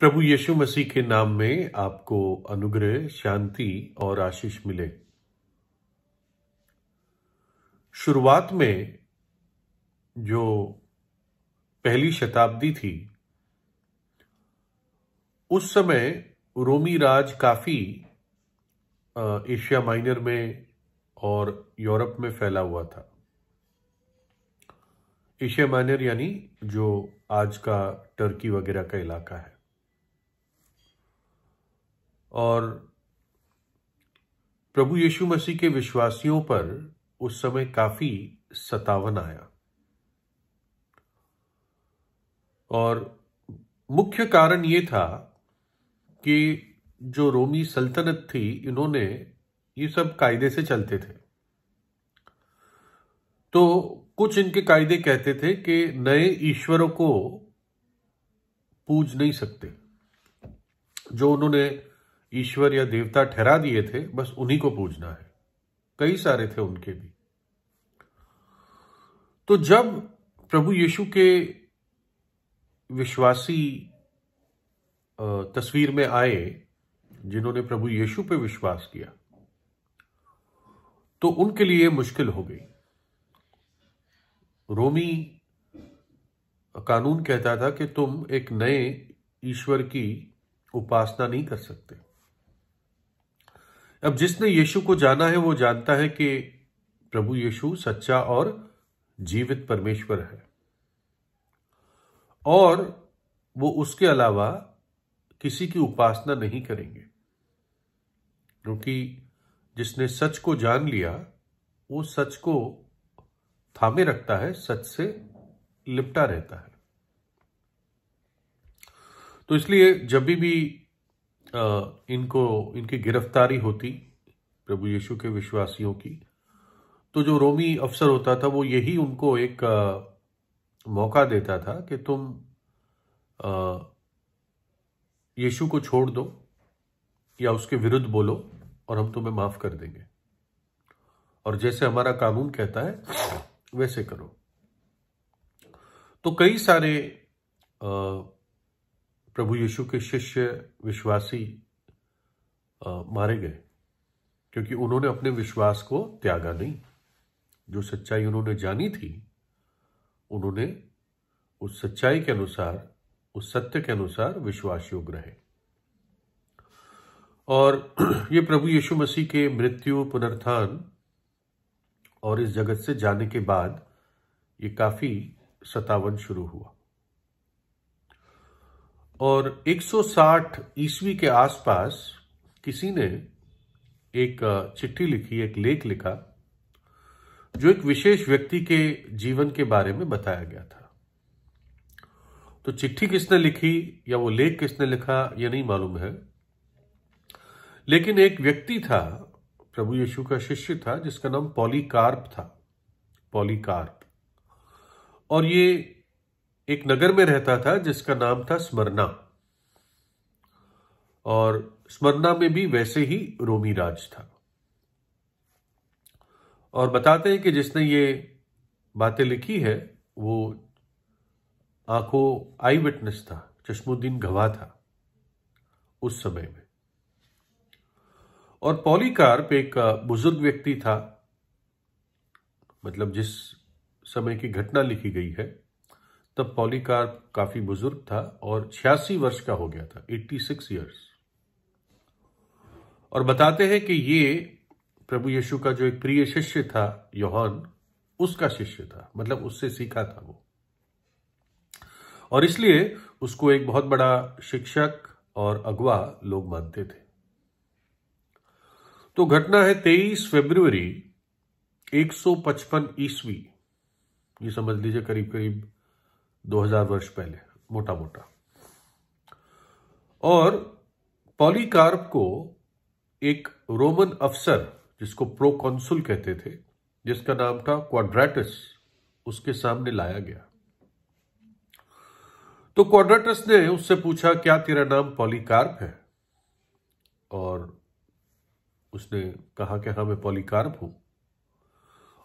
प्रभु यीशु मसीह के नाम में आपको अनुग्रह, शांति और आशीष मिले। शुरुआत में जो पहली शताब्दी थी, उस समय रोमी राज काफी एशिया माइनर में और यूरोप में फैला हुआ था। एशिया माइनर यानी जो आज का टर्की वगैरह का इलाका है। और प्रभु यीशु मसीह के विश्वासियों पर उस समय काफी सतावन आया। और मुख्य कारण ये था कि जो रोमी सल्तनत थी, इन्होंने ये सब कायदे से चलते थे। तो कुछ इनके कायदे कहते थे कि नए ईश्वरों को पूज नहीं सकते। जो उन्होंने ईश्वर या देवता ठहरा दिए थे, बस उन्हीं को पूजना है। कई सारे थे उनके भी। तो जब प्रभु यीशु के विश्वासी तस्वीर में आए, जिन्होंने प्रभु यीशु पे विश्वास किया, तो उनके लिए मुश्किल हो गई। रोमी कानून कहता था कि तुम एक नए ईश्वर की उपासना नहीं कर सकते। अब जिसने यीशु को जाना है, वो जानता है कि प्रभु यीशु सच्चा और जीवित परमेश्वर है, और वो उसके अलावा किसी की उपासना नहीं करेंगे। क्योंकि जिसने सच को जान लिया, वो सच को थामे रखता है, सच से लिपटा रहता है। तो इसलिए जब भी इनकी गिरफ्तारी होती प्रभु यीशु के विश्वासियों की, तो जो रोमी अफसर होता था, वो यही उनको एक मौका देता था कि तुम यीशु को छोड़ दो या उसके विरुद्ध बोलो और हम तुम्हें माफ कर देंगे, और जैसे हमारा कानून कहता है वैसे करो। तो कई सारे प्रभु यीशु के शिष्य विश्वासी मारे गए, क्योंकि उन्होंने अपने विश्वास को त्यागा नहीं। जो सच्चाई उन्होंने जानी थी, उन्होंने उस सच्चाई के अनुसार, उस सत्य के अनुसार विश्वास योग्य रहे। और ये प्रभु यीशु मसीह के मृत्यु, पुनरुत्थान और इस जगत से जाने के बाद ये काफी सतावन शुरू हुआ। और 160 ईस्वी के आसपास किसी ने एक चिट्ठी लिखी, एक लेख लिखा, जो एक विशेष व्यक्ति के जीवन के बारे में बताया गया था। तो चिट्ठी किसने लिखी या वो लेख किसने लिखा, ये नहीं मालूम है, लेकिन एक व्यक्ति था, प्रभु यीशु का शिष्य था, जिसका नाम पॉलीकार्प था। पॉलीकार्प। और ये एक नगर में रहता था जिसका नाम था स्मरना। और स्मरना में भी वैसे ही रोमी राज था। और बताते हैं कि जिसने ये बातें लिखी है, वो आंखों आई विटनेस था, चश्मुद्दीन गवाह था उस समय में। और पॉलीकार्प एक बुजुर्ग व्यक्ति था। मतलब जिस समय की घटना लिखी गई है, तब पॉलीकार्प काफी बुजुर्ग था और 86 वर्ष का हो गया था, 86 ईयर्स। और बताते हैं कि ये प्रभु यीशु का जो एक प्रिय शिष्य था, यूहन्ना, उसका शिष्य था, मतलब उससे सीखा था वो। और इसलिए उसको एक बहुत बड़ा शिक्षक और अगवा लोग मानते थे। तो घटना है 23 फरवरी 155 ईस्वी। ये समझ लीजिए करीब करीब 2000 वर्ष पहले, मोटा मोटा। और पॉलीकार्प को एक रोमन अफसर, जिसको प्रोकॉन्सुल कहते थे, जिसका नाम था क्वाड्रेटस, उसके सामने लाया गया। तो क्वाड्रेटस ने उससे पूछा, क्या तेरा नाम पॉलीकार्प है? और उसने कहा कि हाँ, मैं पॉलीकार्प हूं।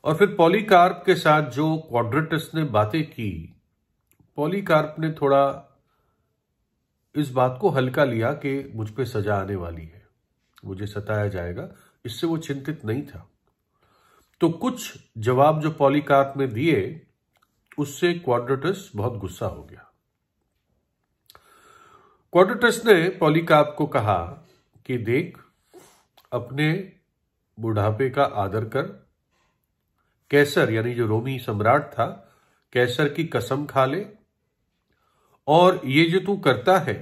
और फिर पॉलीकार्प के साथ जो क्वाड्रेटस ने बातें की, पॉलीकार्प ने थोड़ा इस बात को हल्का लिया कि मुझ पे सजा आने वाली है, मुझे सताया जाएगा, इससे वो चिंतित नहीं था। तो कुछ जवाब जो पॉलीकार्प ने दिए उससे क्वाड्रेटस बहुत गुस्सा हो गया। क्वाड्रेटस ने पॉलीकार्प को कहा कि देख, अपने बुढ़ापे का आदर कर, कैसर यानी जो रोमी सम्राट था, कैसर की कसम खा ले, और ये जो तू करता है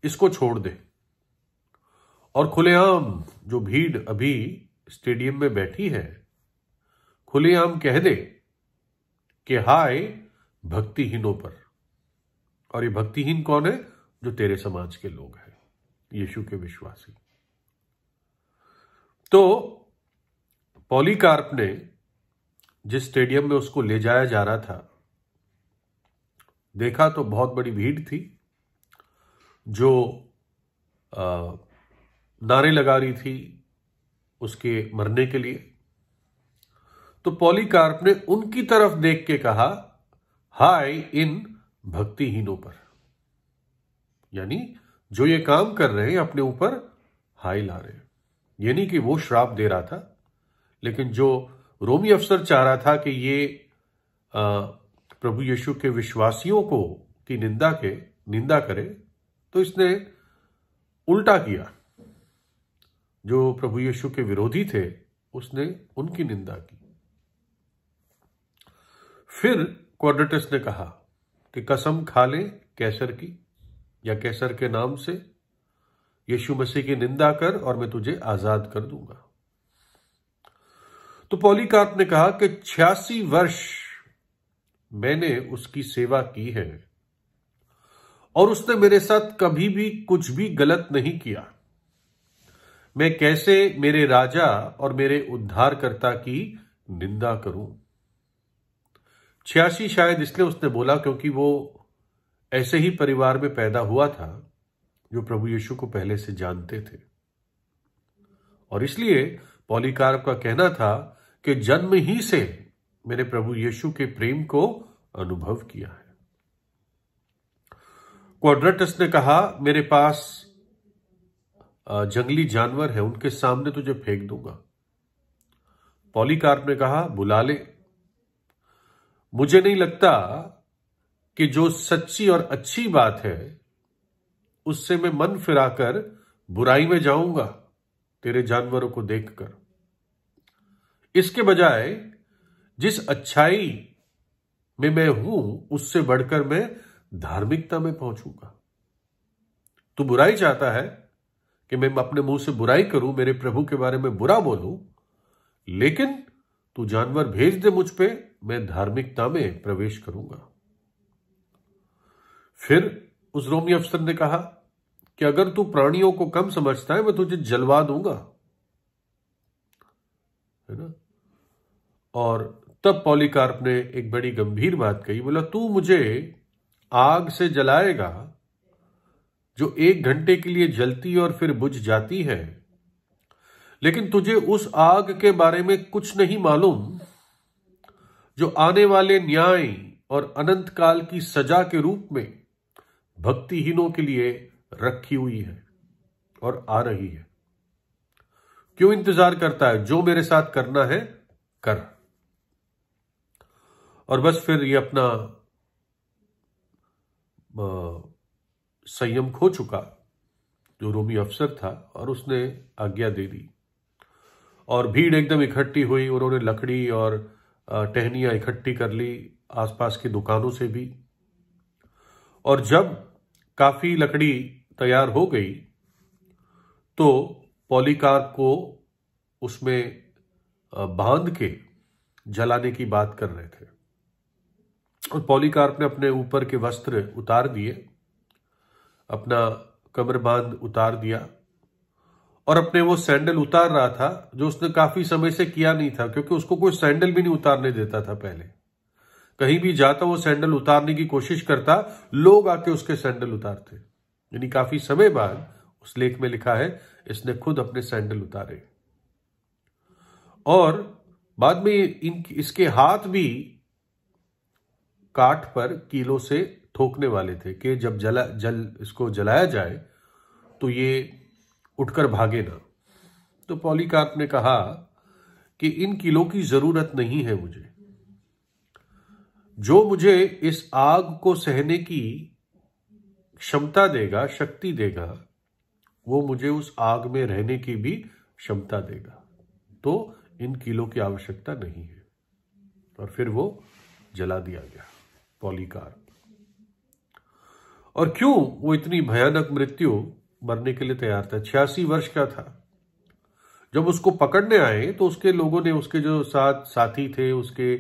इसको छोड़ दे, और खुलेआम जो भीड़ अभी स्टेडियम में बैठी है खुलेआम कह दे कि हाय भक्तिहीनों पर। और ये भक्तिहीन कौन है? जो तेरे समाज के लोग हैं, यीशु के विश्वासी। तो पॉलीकार्प ने जिस स्टेडियम में उसको ले जाया जा रहा था, देखा तो बहुत बड़ी भीड़ थी जो नारे लगा रही थी उसके मरने के लिए। तो पॉलीकार्प ने उनकी तरफ देख के कहा, हाय इन भक्तिहीनों पर, यानी जो ये काम कर रहे हैं अपने ऊपर हाय ला रहे हैं। ये नहीं कि वो श्राप दे रहा था, लेकिन जो रोमी अफसर चाह रहा था कि ये प्रभु यीशु के विश्वासियों को की निंदा करे, तो इसने उल्टा किया। जो प्रभु यीशु के विरोधी थे उसने उनकी निंदा की। फिर क्वाड्रेटस ने कहा कि कसम खा ले कैसर की, या कैसर के नाम से यीशु मसीह की निंदा कर और मैं तुझे आजाद कर दूंगा। तो पॉलीकार्प ने कहा कि 86 वर्ष मैंने उसकी सेवा की है और उसने मेरे साथ कभी भी कुछ भी गलत नहीं किया। मैं कैसे मेरे राजा और मेरे उद्धारकर्ता की निंदा करूं? 86 शायद इसलिए उसने बोला क्योंकि वो ऐसे ही परिवार में पैदा हुआ था जो प्रभु यीशु को पहले से जानते थे, और इसलिए पॉलीकार्प का कहना था कि जन्म ही से मैंने प्रभु यीशु के प्रेम को अनुभव किया है। क्वाड्रेटस ने कहा, मेरे पास जंगली जानवर है, उनके सामने तुझे फेंक दूंगा। पॉलीकार्प ने कहा, बुला ले। मुझे नहीं लगता कि जो सच्ची और अच्छी बात है उससे मैं मन फिराकर बुराई में जाऊंगा तेरे जानवरों को देखकर। इसके बजाय जिस अच्छाई में मैं हूं उससे बढ़कर मैं धार्मिकता में पहुंचूंगा। तू बुराई चाहता है कि मैं अपने मुंह से बुराई करूं, मेरे प्रभु के बारे में बुरा बोलूं, लेकिन तू जानवर भेज दे मुझ पे, मैं धार्मिकता में प्रवेश करूंगा। फिर उस रोमी अफसर ने कहा कि अगर तू प्राणियों को कम समझता है मैं तुझे जलवा दूंगा, है ना। और तब पॉलीकार्प ने एक बड़ी गंभीर बात कही, बोला तू मुझे आग से जलाएगा जो 1 घंटे के लिए जलती और फिर बुझ जाती है, लेकिन तुझे उस आग के बारे में कुछ नहीं मालूम जो आने वाले न्याय और अनंत काल की सजा के रूप में भक्तिहीनों के लिए रखी हुई है और आ रही है। क्यों इंतजार करता है? जो मेरे साथ करना है कर। और बस फिर ये अपना संयम खो चुका जो रोमी अफसर था, और उसने आज्ञा दे दी और भीड़ एकदम इकट्ठी हुई। उन्होंने लकड़ी और टहनियां इकट्ठी कर ली आसपास की दुकानों से भी, और जब काफी लकड़ी तैयार हो गई तो पॉलीकार्प को उसमें बांध के जलाने की बात कर रहे थे। और पॉलीकार्प ने अपने ऊपर के वस्त्र उतार दिए, अपना कमरबंद उतार दिया, और अपने वो सैंडल उतार रहा था जो उसने काफी समय से किया नहीं था, क्योंकि उसको कोई सैंडल भी नहीं उतारने देता था पहले। कहीं भी जाता वो सैंडल उतारने की कोशिश करता, लोग आके उसके सैंडल उतारते। यानी काफी समय बाद उस लेख में लिखा है इसने खुद अपने सैंडल उतारे, और बाद में इसके हाथ भी काठ पर कीलों से ठोकने वाले थे कि जब इसको जलाया जाए तो ये उठकर भागे ना। तो पॉलीकार्प ने कहा कि इन किलों की जरूरत नहीं है मुझे, जो मुझे इस आग को सहने की क्षमता देगा, शक्ति देगा, वो मुझे उस आग में रहने की भी क्षमता देगा, तो इन किलों की आवश्यकता नहीं है। और फिर वो जला दिया गया पॉलीकार्प। और क्यों वो इतनी भयानक मृत्यु मरने के लिए तैयार था? 86 वर्ष का था। जब उसको पकड़ने आए तो उसके लोगों ने, उसके जो साथी थे, उसके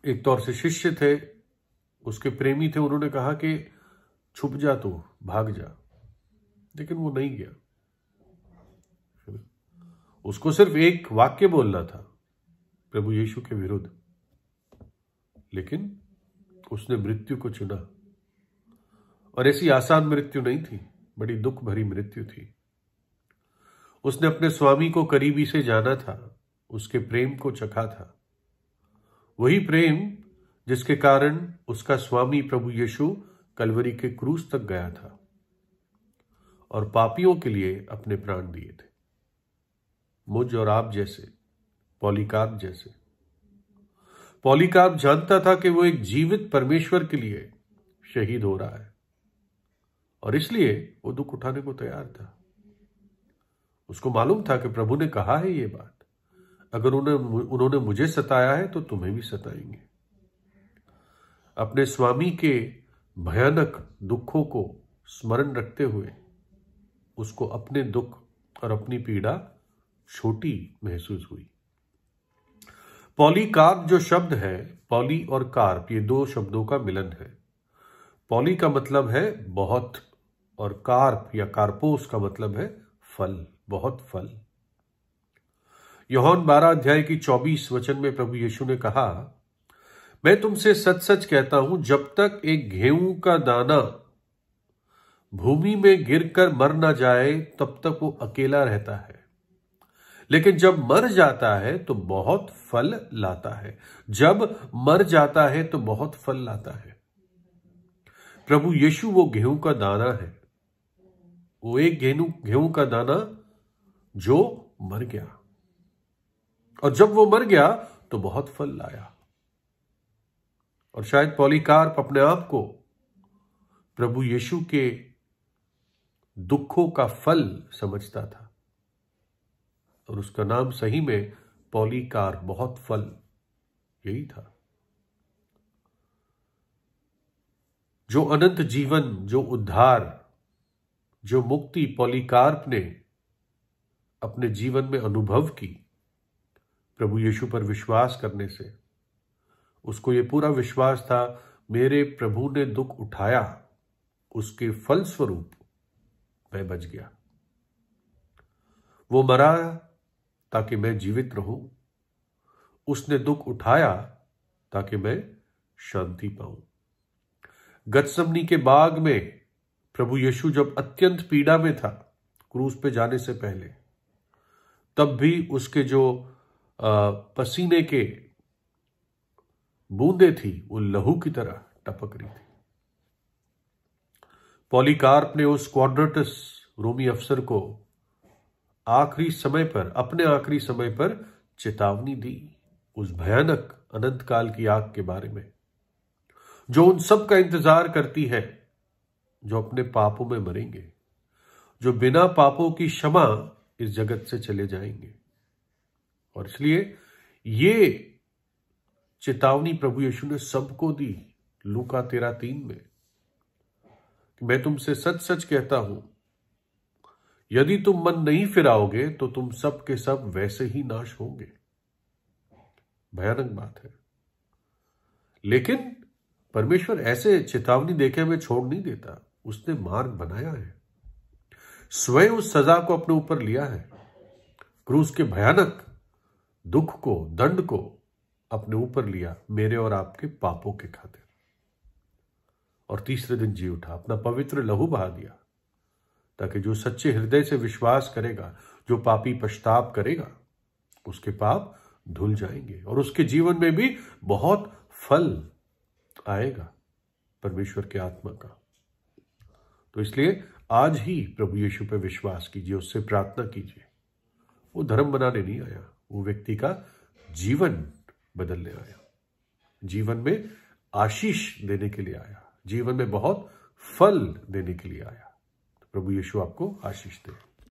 एक तौर से शिष्य थे, उसके प्रेमी थे, उन्होंने कहा कि छुप जा, तू भाग जा। लेकिन वो नहीं गया। उसको सिर्फ एक वाक्य बोलना था प्रभु यीशु के विरुद्ध, लेकिन उसने मृत्यु को चुना। और ऐसी आसान मृत्यु नहीं थी, बड़ी दुख भरी मृत्यु थी। उसने अपने स्वामी को करीबी से जाना था, उसके प्रेम को चखा था, वही प्रेम जिसके कारण उसका स्वामी प्रभु यीशु कलवरी के क्रूस तक गया था और पापियों के लिए अपने प्राण दिए थे, मुझ और आप जैसे, पॉलीकार्प जैसे। पॉलीकार्प जानता था कि वो एक जीवित परमेश्वर के लिए शहीद हो रहा है और इसलिए वो दुख उठाने को तैयार था। उसको मालूम था कि प्रभु ने कहा है ये बात, अगर उन्होंने मुझे सताया है तो तुम्हें भी सताएंगे। अपने स्वामी के भयानक दुखों को स्मरण रखते हुए उसको अपने दुख और अपनी पीड़ा छोटी महसूस हुई। पॉलीकार्प जो शब्द है, पॉली और कार्प, ये दो शब्दों का मिलन है। पॉली का मतलब है बहुत और कार्प या कार्पोस का मतलब है फल, बहुत फल। यूहन्ना 12 अध्याय की 24 वचन में प्रभु यीशु ने कहा, मैं तुमसे सच सच कहता हूं, जब तक एक गेहूं का दाना भूमि में गिरकर मर ना जाए तब तक वो अकेला रहता है, लेकिन जब मर जाता है तो बहुत फल लाता है। जब मर जाता है तो बहुत फल लाता है। प्रभु यीशु वो गेहूं का दाना है, वो एक गेहूं का दाना जो मर गया, और जब वो मर गया तो बहुत फल लाया। और शायद पॉलीकार्प अपने आप को प्रभु यीशु के दुखों का फल समझता था और उसका नाम सही में पॉलीकार्प, बहुत फल, यही था। जो अनंत जीवन, जो उद्धार, जो मुक्ति पॉलीकार्प ने अपने जीवन में अनुभव की प्रभु यीशु पर विश्वास करने से, उसको ये पूरा विश्वास था मेरे प्रभु ने दुख उठाया, उसके फलस्वरूप मैं बच गया। वो मरा ताकि मैं जीवित रहूं, उसने दुख उठाया ताकि मैं शांति पाऊं। गतसमनी के बाग में प्रभु यीशु जब अत्यंत पीड़ा में था क्रूस पे जाने से पहले, तब भी उसके जो पसीने के बूंदे थी वो लहू की तरह टपक रही थी। पॉलीकार्प ने उस क्वाड्रेटस रोमी अफसर को आखिरी समय पर, अपने आखिरी समय पर चेतावनी दी उस भयानक अनंत काल की आग के बारे में, जो उन सब का इंतजार करती है जो अपने पापों में मरेंगे, जो बिना पापों की क्षमा इस जगत से चले जाएंगे। और इसलिए ये चेतावनी प्रभु यीशु ने सबको दी लूका 13:3 में, मैं तुमसे सच सच कहता हूं, यदि तुम मन नहीं फिराओगे तो तुम सब के सब वैसे ही नाश होंगे। भयानक बात है, लेकिन परमेश्वर ऐसे चेतावनी देके हमें छोड़ नहीं देता। उसने मार्ग बनाया है, स्वयं उस सजा को अपने ऊपर लिया है, क्रूस के भयानक दुख को, दंड को अपने ऊपर लिया मेरे और आपके पापों के खातिर, और तीसरे दिन जी उठा, अपना पवित्र लहू बहा दिया, ताकि जो सच्चे हृदय से विश्वास करेगा, जो पापी पश्चाताप करेगा, उसके पाप धुल जाएंगे और उसके जीवन में भी बहुत फल आएगा परमेश्वर के आत्मा का। तो इसलिए आज ही प्रभु यीशु पे विश्वास कीजिए, उससे प्रार्थना कीजिए। वो धर्म बनाने नहीं आया, वो व्यक्ति का जीवन बदलने आया, जीवन में आशीष देने के लिए आया, जीवन में बहुत फल देने के लिए आया। तो प्रभु यीशु आपको आशीष दे।